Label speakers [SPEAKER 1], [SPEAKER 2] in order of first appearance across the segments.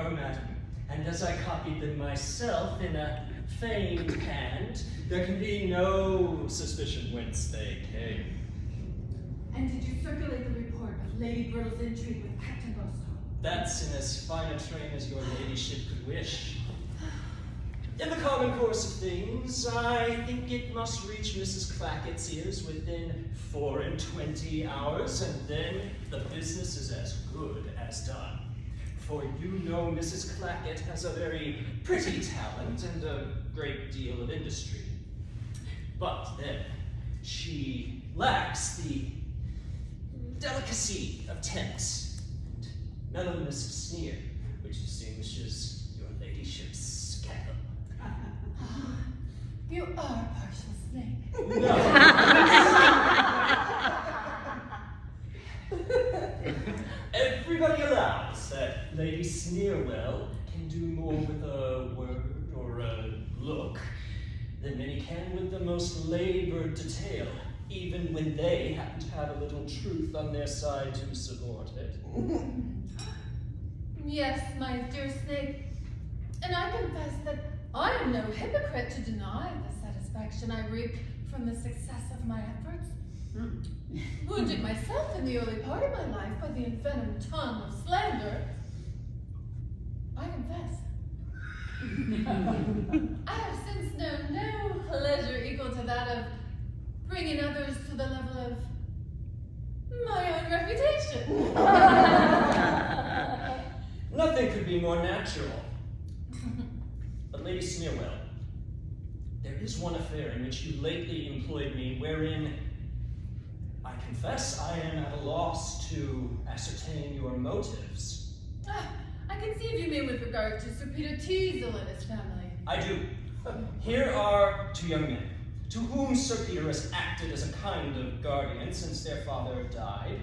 [SPEAKER 1] were, madam, and as I copied them myself in a feigned hand, there can be no suspicion whence they came.
[SPEAKER 2] And did you circulate the report of Lady Brittle's intrigue with Captain Bostow?
[SPEAKER 1] That's in as fine a train as your ladyship could wish. In the common course of things, I think it must reach Mrs. Clackett's ears within 24 hours, and then the business is as good as done. For you know Mrs. Clackett has a very pretty talent and a great deal of industry. But then, she lacks the delicacy of tense and mellowness of sneer, which distinguishes your ladyship's scandal.
[SPEAKER 2] You are a partial snake.
[SPEAKER 1] No. Everybody allows that Lady Sneerwell can do more with a word or a look than many can with the most labored detail, even when they happen to have a little truth on their side to support it.
[SPEAKER 2] Yes, my dear snake, and I confess that I am no hypocrite to deny the satisfaction I reap from the success of my efforts. Wounded myself in the early part of my life by the envenomed tongue of slander, I confess. I have since known no pleasure equal to that of bringing others to the level of my own reputation.
[SPEAKER 1] Nothing could be more natural. But Lady Sneerwell, there is one affair in which you lately employed me, wherein I confess I am at a loss to ascertain your motives.
[SPEAKER 2] I conceive you mean with regard to Sir Peter Teasle and his family.
[SPEAKER 1] I do. Here are two young men, to whom Sir Peter has acted as a kind of guardian since their father died.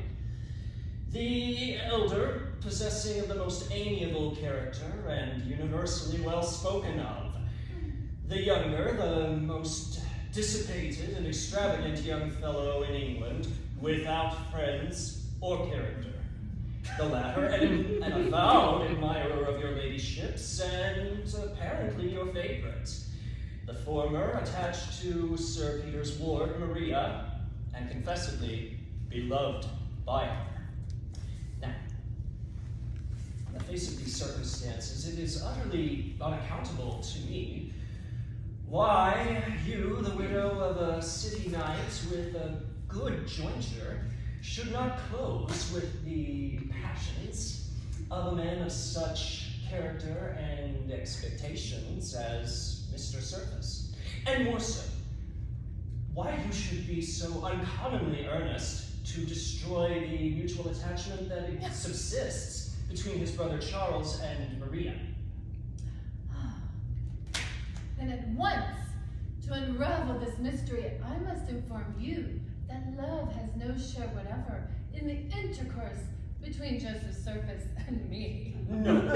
[SPEAKER 1] The elder, possessing of the most amiable character and universally well spoken of. The younger, the most dissipated and extravagant young fellow in England, without friends or character. The latter, an avowed admirer of your ladyship's, and apparently your favorite. The former, attached to Sir Peter's ward, Maria, and confessedly beloved by her. Now, in the face of these circumstances, it is utterly unaccountable to me why you, the widow of a city knight with a good jointure, should not close with the passions of a man of such character and expectations as Mr. Surface. And more so, why you should be so uncommonly earnest to destroy the mutual attachment that subsists between his brother Charles and Maria.
[SPEAKER 2] Then at once, to unravel this mystery, I must inform you that love has no share whatever in the intercourse between Joseph Surface and me.
[SPEAKER 1] No.
[SPEAKER 2] His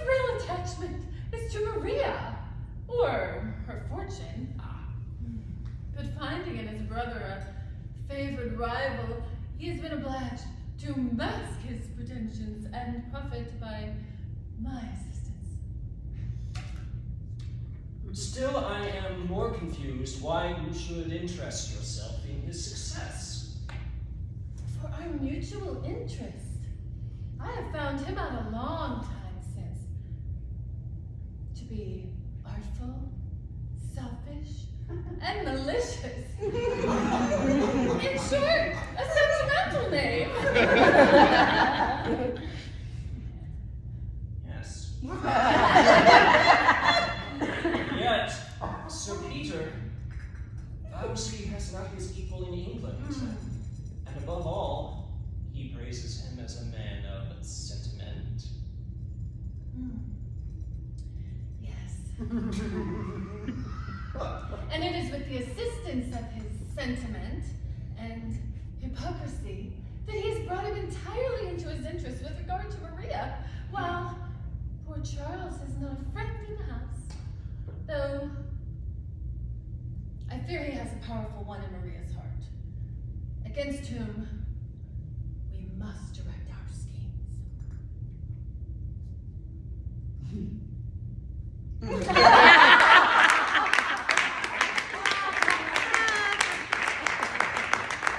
[SPEAKER 2] real attachment is to Maria, or her fortune. But finding in his brother a favored rival, he has been obliged to mask his pretensions and profit by my assistance.
[SPEAKER 1] Still, I am more confused why you should interest yourself in his success.
[SPEAKER 2] For our mutual interest. I have found him out a long time since to be artful, selfish, and malicious. In short, a sentimental name.
[SPEAKER 1] Yes. Yet, Sir Peter vows he has not his equal in England. And above all, he praises him as a man of sentiment.
[SPEAKER 2] Yes. And it is with the assistance of his sentiment and hypocrisy that he has brought him entirely into his interest with regard to Maria, while poor Charles has not a friend in the house. Though, I fear he has a powerful one in Maria's heart, against whom we must direct our schemes.